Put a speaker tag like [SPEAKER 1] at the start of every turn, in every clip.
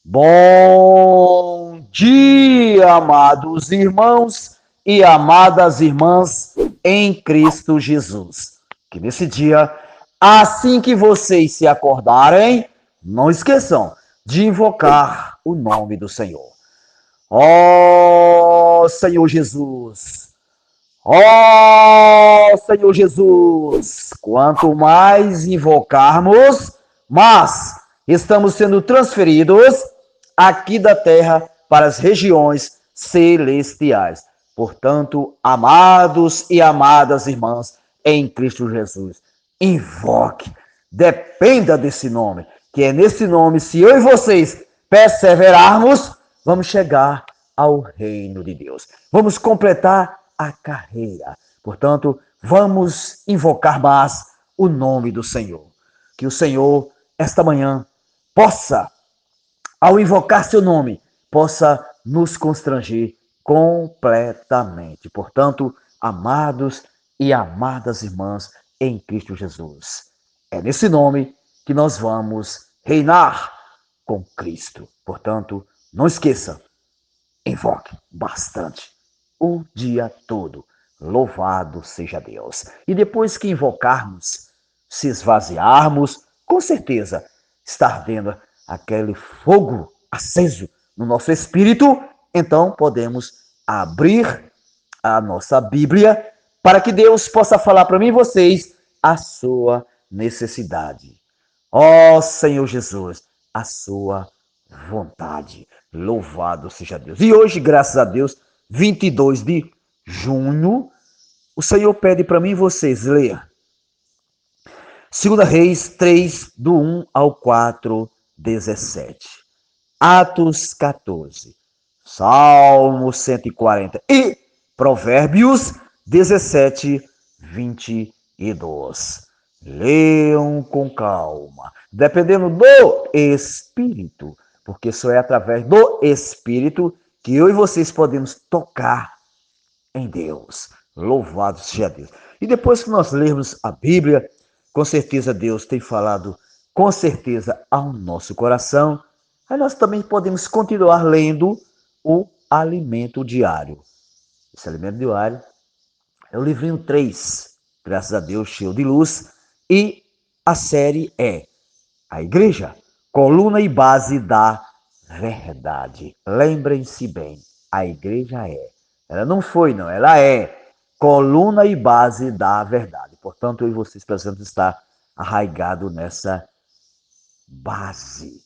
[SPEAKER 1] Bom dia, amados irmãos e amadas irmãs em Cristo Jesus. Que nesse dia, assim que vocês se acordarem, não esqueçam de invocar o nome do Senhor. Ó Senhor Jesus! Ó Senhor Jesus! Quanto mais invocarmos, mas estamos sendo transferidos aqui da terra para as regiões celestiais. Portanto, amados e amadas irmãs em Cristo Jesus, invoque, dependa desse nome, que é nesse nome, se eu e vocês perseverarmos, vamos chegar ao reino de Deus. Vamos completar a carreira. Portanto, vamos invocar mais o nome do Senhor. Que o Senhor, esta manhã, possa, ao invocar seu nome, possa nos constranger completamente. Portanto, amados e amadas irmãs em Cristo Jesus, é nesse nome que nós vamos reinar com Cristo. Portanto, não esqueça, invoque bastante o dia todo. Louvado seja Deus. E depois que invocarmos, se esvaziarmos, com certeza está ardendo aquele fogo aceso no nosso espírito, então podemos abrir a nossa Bíblia para que Deus possa falar para mim e vocês a sua necessidade. Ó Senhor Jesus, a sua vontade. Louvado seja Deus. E hoje, graças a Deus, 22 de junho, o Senhor pede para mim e vocês ler 2 Reis 3, do 1 ao 4, 17. Atos 14. Salmo 140 e Provérbios 17, 22. Leiam com calma, dependendo do Espírito, porque só é através do Espírito que eu e vocês podemos tocar em Deus. Louvado seja Deus. E depois que nós lermos a Bíblia, com certeza Deus tem falado com certeza ao nosso coração. Aí nós também podemos continuar lendo o alimento diário. Esse alimento diário é o livrinho 3, graças a Deus, cheio de luz. E a série é A Igreja, coluna e base da verdade. Lembrem-se bem, a igreja é. Ela não foi, não, ela é coluna e base da verdade. Portanto, eu e vocês precisamos estar arraigado nessa base,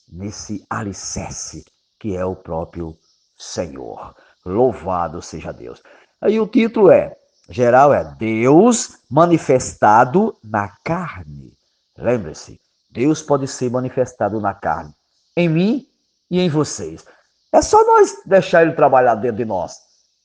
[SPEAKER 1] nesse alicerce que é o próprio Senhor. Louvado seja Deus. Aí o título geral é Deus manifestado na carne. Lembre-se, Deus pode ser manifestado na carne, em mim e em vocês. É só nós deixar ele trabalhar dentro de nós,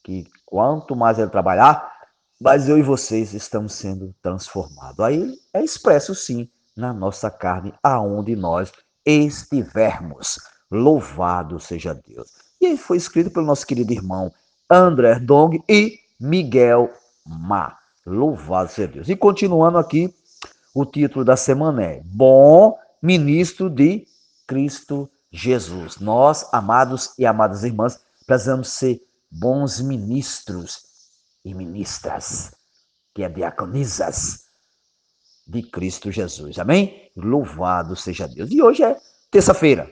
[SPEAKER 1] que quanto mais ele trabalhar, mais eu e vocês estamos sendo transformados. Aí é expresso sim na nossa carne, aonde nós estivermos. Louvado seja Deus. E aí foi escrito pelo nosso querido irmão André Dong e Miguel Ma. Louvado seja Deus. E continuando aqui, o título da semana é Bom Ministro de Cristo Jesus. Nós, amados e amadas irmãs, precisamos ser bons ministros e ministras, que é diaconisas de Cristo Jesus. Amém? Louvado seja Deus. E hoje é terça-feira.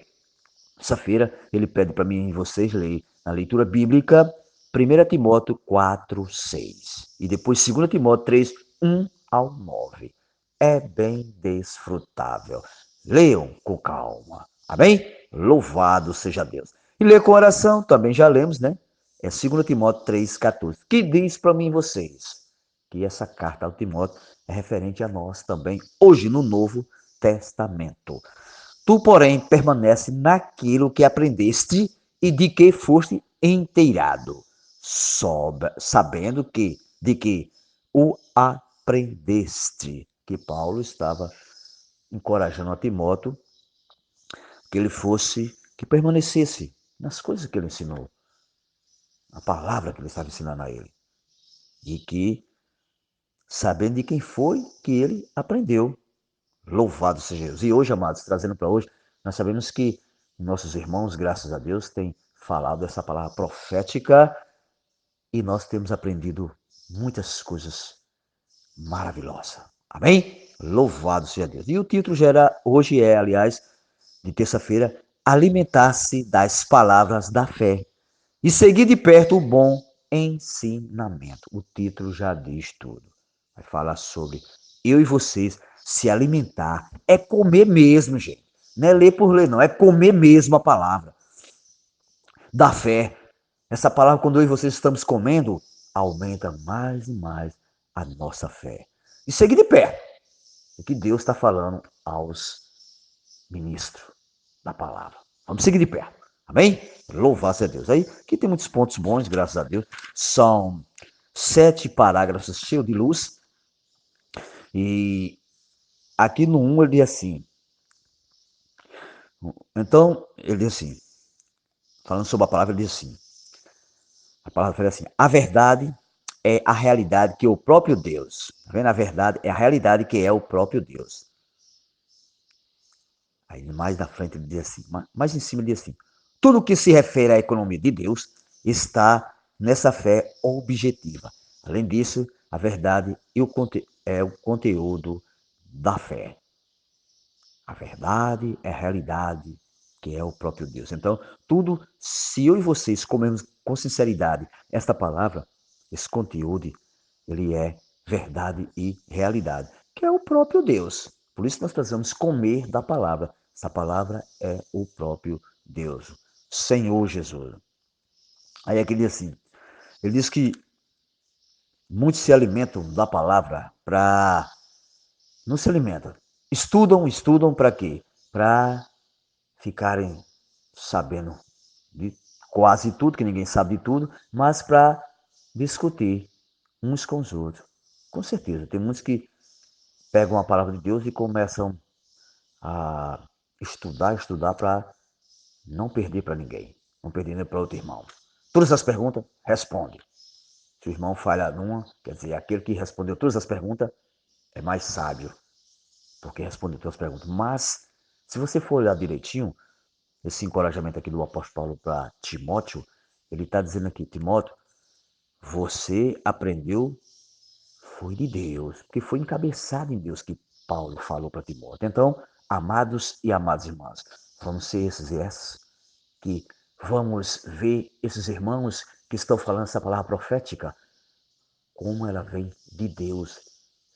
[SPEAKER 1] Terça-feira, ele pede para mim e vocês lerem na leitura bíblica 1 Timóteo 4, 6. E depois 2 Timóteo 3, 1 ao 9. É bem desfrutável. Leiam com calma. Amém? Louvado seja Deus. E ler com oração, também já lemos, né? É 2 Timóteo 3, 14. Que diz para mim e vocês que essa carta ao Timóteo é referente a nós também, hoje no Novo Testamento. Tu, porém, permanece naquilo que aprendeste e de que foste inteirado, sabendo de que o aprendeste. Que Paulo estava encorajando a Timóteo que ele fosse, que permanecesse nas coisas que ele ensinou, a palavra que ele estava ensinando a ele. E que, sabendo de quem foi que ele aprendeu. Louvado seja Deus. E hoje, amados, trazendo para hoje, nós sabemos que Nossos irmãos, graças a Deus, têm falado essa palavra profética e nós temos aprendido muitas coisas maravilhosas. Amém? Louvado seja Deus. E o título hoje é, aliás, de terça-feira, alimentar-se das palavras da fé e seguir de perto o bom ensinamento. O título já diz tudo. Vai falar sobre eu e vocês se alimentar. É comer mesmo, gente. Não é ler por ler, não. É comer mesmo a palavra da fé. Essa palavra, quando eu e vocês estamos comendo, aumenta mais e mais a nossa fé. E seguir de perto. O que Deus está falando aos ministros da palavra. Vamos seguir de perto. Amém? Louvado seja Deus. Aí, aqui tem muitos pontos bons, graças a Deus. São 7 parágrafos cheios de luz. E aqui no 1 ele diz assim. Então, ele diz assim, falando sobre a palavra, ele diz assim. A palavra fala assim: a verdade é a realidade que é o próprio Deus. Tá vendo? A verdade é a realidade que é o próprio Deus. Aí mais na frente ele diz assim, mais em cima ele diz assim: tudo que se refere à economia de Deus está nessa fé objetiva. Além disso, a verdade é o conteúdo da fé. A verdade é a realidade que é o próprio Deus. Então, tudo, se eu e vocês comemos com sinceridade esta palavra, esse conteúdo, ele é verdade e realidade, que é o próprio Deus. Por isso nós precisamos comer da palavra. Essa palavra é o próprio Deus, Senhor Jesus. Aí aqui diz assim, ele diz que muitos se alimentam da palavra para... Não se alimentam. Estudam para quê? Para ficarem sabendo de quase tudo, que ninguém sabe de tudo, mas para discutir uns com os outros. Com certeza, tem muitos que pegam a palavra de Deus e começam a estudar para não perder para ninguém, não perder nem para outro irmão. Todas as perguntas, responde. Se o irmão falha numa, quer dizer, aquele que respondeu todas as perguntas é mais sábio, porque respondeu todas as perguntas. Mas, se você for olhar direitinho, esse encorajamento aqui do apóstolo Paulo para Timóteo, ele está dizendo aqui, Timóteo, você aprendeu, foi de Deus, porque foi encabeçado em Deus que Paulo falou para Timóteo. Então, amados e amadas irmãs, vamos ser esses e essas que vamos ver esses irmãos que estão falando essa palavra profética, como ela vem de Deus,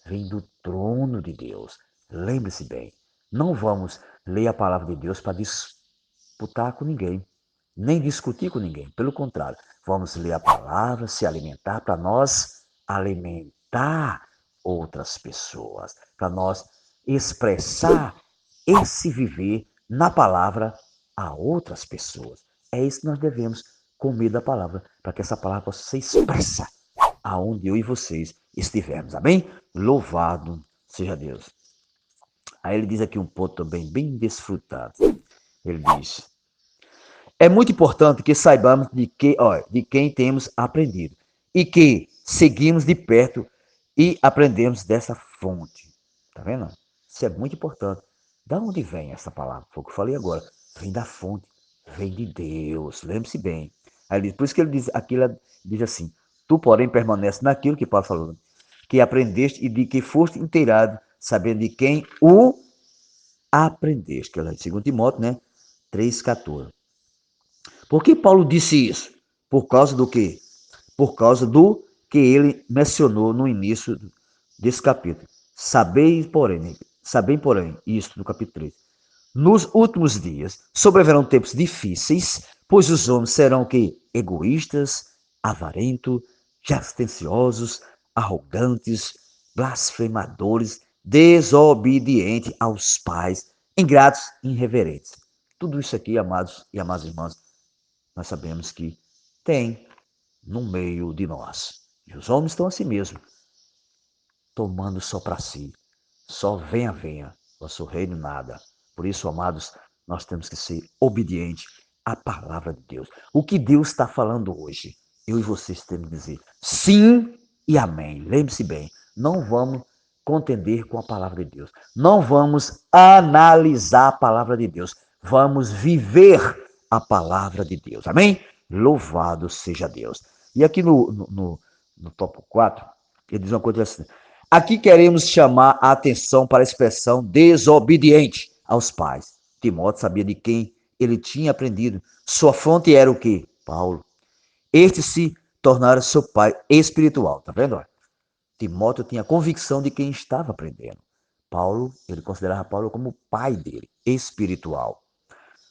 [SPEAKER 1] vem do trono de Deus. Lembre-se bem, não vamos ler a palavra de Deus para disputar com ninguém, nem discutir com ninguém. Pelo contrário, vamos ler a palavra, se alimentar para nós alimentar outras pessoas, para nós expressar esse viver na palavra a outras pessoas. É isso que nós devemos comer da palavra, para que essa palavra possa ser expressa aonde eu e vocês estivermos. Amém? Louvado seja Deus. Aí ele diz aqui um ponto também bem desfrutado. Ele diz: é muito importante que saibamos de quem temos aprendido e que seguimos de perto e aprendemos dessa fonte. Tá vendo? Isso é muito importante. Da onde vem essa palavra? Foi o que eu falei agora. Vem da fonte, vem de Deus. Lembre-se bem. Aí diz, por isso que ele diz, aquilo diz assim: tu, porém, permanece naquilo que Paulo falou, que aprendeste e de que foste inteirado, sabendo de quem o aprendeste. Que é lá em 2 Timóteo, né? 3,14. Por que Paulo disse isso? Por causa do quê? Por causa do que ele mencionou no início desse capítulo. Sabem, porém, isto no capítulo 3. Nos últimos dias sobrevirão tempos difíceis, pois os homens serão que egoístas, avarentos, jactanciosos, arrogantes, blasfemadores, desobedientes aos pais, ingratos e irreverentes. Tudo isso aqui, amados e amadas irmãs, nós sabemos que tem no meio de nós. E os homens estão assim mesmo, tomando só para si. Só venha, venha, vosso reino nada. Por isso, amados, nós temos que ser obedientes à palavra de Deus. O que Deus está falando hoje, eu e vocês temos que dizer sim e amém. Lembre-se bem, não vamos contender com a palavra de Deus. Não vamos analisar a palavra de Deus. vamos viver a palavra de Deus. Amém? Louvado seja Deus. E aqui no tópico 4, ele diz uma coisa assim. Aqui queremos chamar a atenção para a expressão desobediente aos pais. Timóteo sabia de quem ele tinha aprendido. Sua fonte era o quê? Paulo. Este se tornara seu pai espiritual. Tá vendo? Timóteo tinha convicção de quem estava aprendendo. Paulo, ele considerava Paulo como o pai dele, espiritual.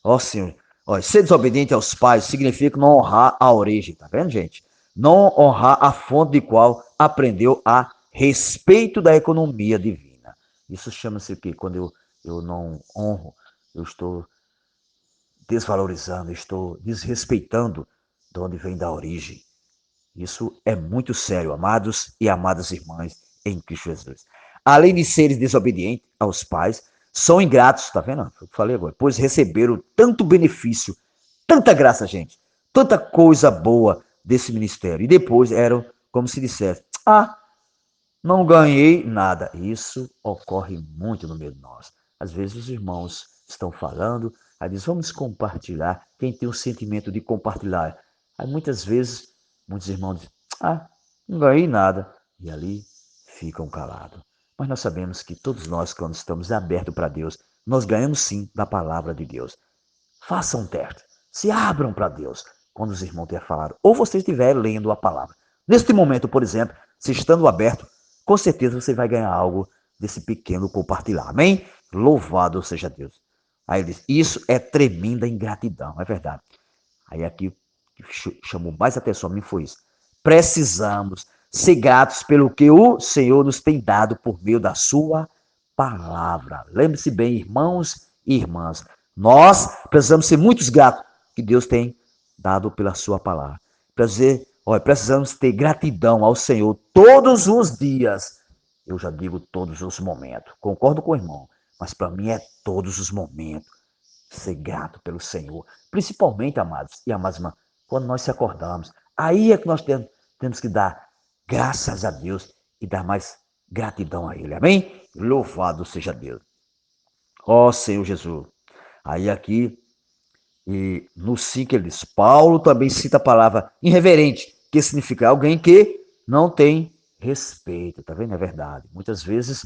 [SPEAKER 1] Ó Senhor, ó, ser desobediente aos pais significa não honrar a origem, tá vendo, gente? Não honrar a fonte de qual aprendeu a respeito da economia divina. Isso chama-se o quê? Quando eu não honro, eu estou desvalorizando, estou desrespeitando de onde vem da origem. Isso é muito sério, amados e amadas irmãs em Cristo Jesus. Além de serem desobedientes aos pais, são ingratos, tá vendo? Eu falei agora, pois receberam tanto benefício, tanta graça, gente, tanta coisa boa desse ministério. E depois eram como se dissesse: não ganhei nada. Isso ocorre muito no meio de nós. Às vezes os irmãos estão falando, aí diz: vamos compartilhar. Quem tem o sentimento de compartilhar? Aí muitas vezes, muitos irmãos dizem: não ganhei nada. E ali ficam calados. Mas nós sabemos que todos nós, quando estamos abertos para Deus, nós ganhamos sim da palavra de Deus. Façam um teste. Se abram para Deus quando os irmãos tiverem falado. Ou você estiver lendo a palavra. Neste momento, por exemplo, se estando aberto, com certeza você vai ganhar algo desse pequeno compartilhar. Amém? Louvado seja Deus. Aí ele diz: isso é tremenda ingratidão. É verdade. Aí aqui o que chamou mais atenção a mim foi isso. Precisamos ser gratos pelo que o Senhor nos tem dado por meio da sua palavra. Lembre-se bem, irmãos e irmãs, nós precisamos ser muito gratos que Deus tem dado pela sua palavra. Precisamos ter gratidão ao Senhor todos os dias. Eu já digo todos os momentos. Concordo com o irmão, mas para mim é todos os momentos. Ser grato pelo Senhor. Principalmente, amados e amadas irmãs, quando nós se acordamos. Aí é que nós temos que dar graças a Deus e dar mais gratidão a Ele. Amém? Louvado seja Deus. Ó Senhor Jesus. Aí aqui, e no 5 ele diz: Paulo também cita a palavra irreverente, que significa alguém que não tem respeito. Tá vendo? É verdade. Muitas vezes,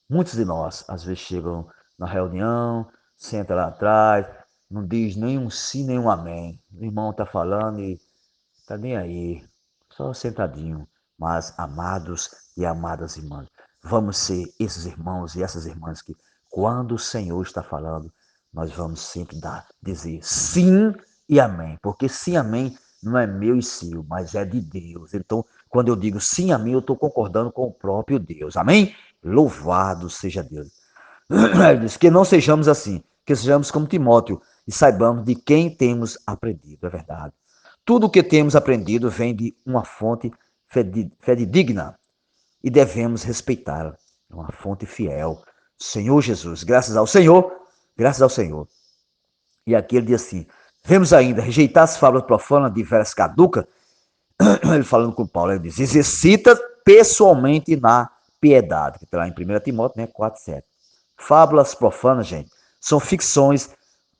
[SPEAKER 1] muitos de nós, às vezes chegam na reunião, senta lá atrás, não diz nenhum sim, nenhum amém. O irmão está falando e tá nem aí, só sentadinho. Mas, amados e amadas irmãs, vamos ser esses irmãos e essas irmãs que, quando o Senhor está falando, nós vamos sempre dizer sim e amém. Porque sim, amém não é meu e seu, mas é de Deus. Então, quando eu digo sim, amém, eu estou concordando com o próprio Deus. Amém? Louvado seja Deus. Ele diz que não sejamos assim, que sejamos como Timóteo e saibamos de quem temos aprendido. É verdade. Tudo o que temos aprendido vem de uma fonte fidedigna e devemos respeitá-la. É uma fonte fiel. Senhor Jesus, graças ao Senhor, graças ao Senhor. E aqui ele diz assim: vemos ainda rejeitar as fábulas profanas de veras caducas. Ele falando com Paulo, ele diz: exercita pessoalmente na piedade, que está lá em 1 Timóteo, né, 4:7. Fábulas profanas, gente, são ficções,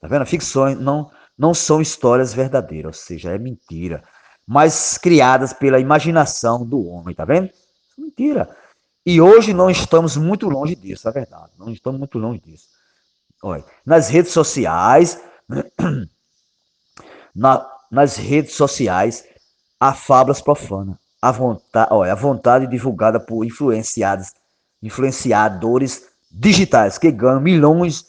[SPEAKER 1] tá vendo? Ficções não são histórias verdadeiras, ou seja, é mentira, mas criadas pela imaginação do homem, tá vendo? Mentira. E hoje não estamos muito longe disso, é verdade. Não estamos muito longe disso. Olha, nas redes sociais, nas redes sociais, há fábulas profanas. A vontade divulgada por influenciadores digitais que ganham milhões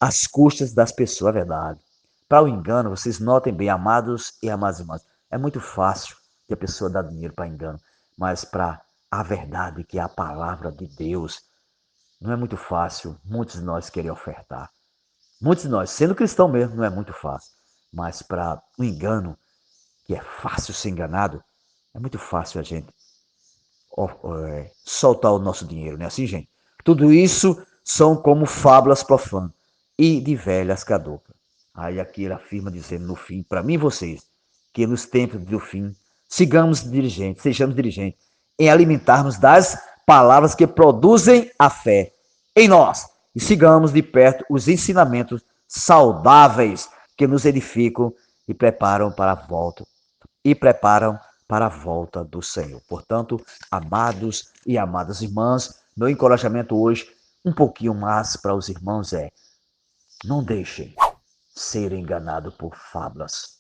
[SPEAKER 1] às custas das pessoas, é verdade. Para o engano, vocês notem bem, amados e amadas irmãs, é muito fácil que a pessoa dá dinheiro para engano, mas para a verdade, que é a palavra de Deus, não é muito fácil muitos de nós querem ofertar. Muitos de nós, sendo cristão mesmo, não é muito fácil. Mas para o engano, que é fácil ser enganado, é muito fácil a gente soltar o nosso dinheiro, não é assim, gente? Tudo isso são como fábulas profanas e de velhas caducas. Aí aqui ele afirma dizendo no fim, para mim e vocês, que nos tempos do fim, sejamos diligentes em alimentarmos das palavras que produzem a fé em nós e sigamos de perto os ensinamentos saudáveis, que nos edificam e preparam para a volta do Senhor. Portanto, amados e amadas irmãs, meu encorajamento hoje, um pouquinho mais para os irmãos não deixem ser enganados por fábulas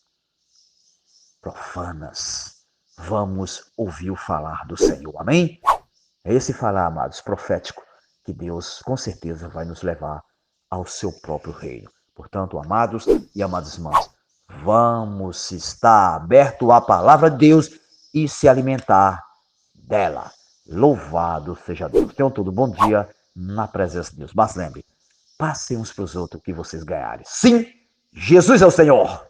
[SPEAKER 1] profanas. Vamos ouvir o falar do Senhor. Amém? É esse falar, amados, profético, que Deus com certeza vai nos levar ao seu próprio reino. Portanto, amados e amadas irmãs, vamos estar aberto à palavra de Deus e se alimentar dela. Louvado seja Deus. Tenham todo bom dia na presença de Deus. Mas lembre, passem uns para os outros que vocês ganharem. Sim, Jesus é o Senhor.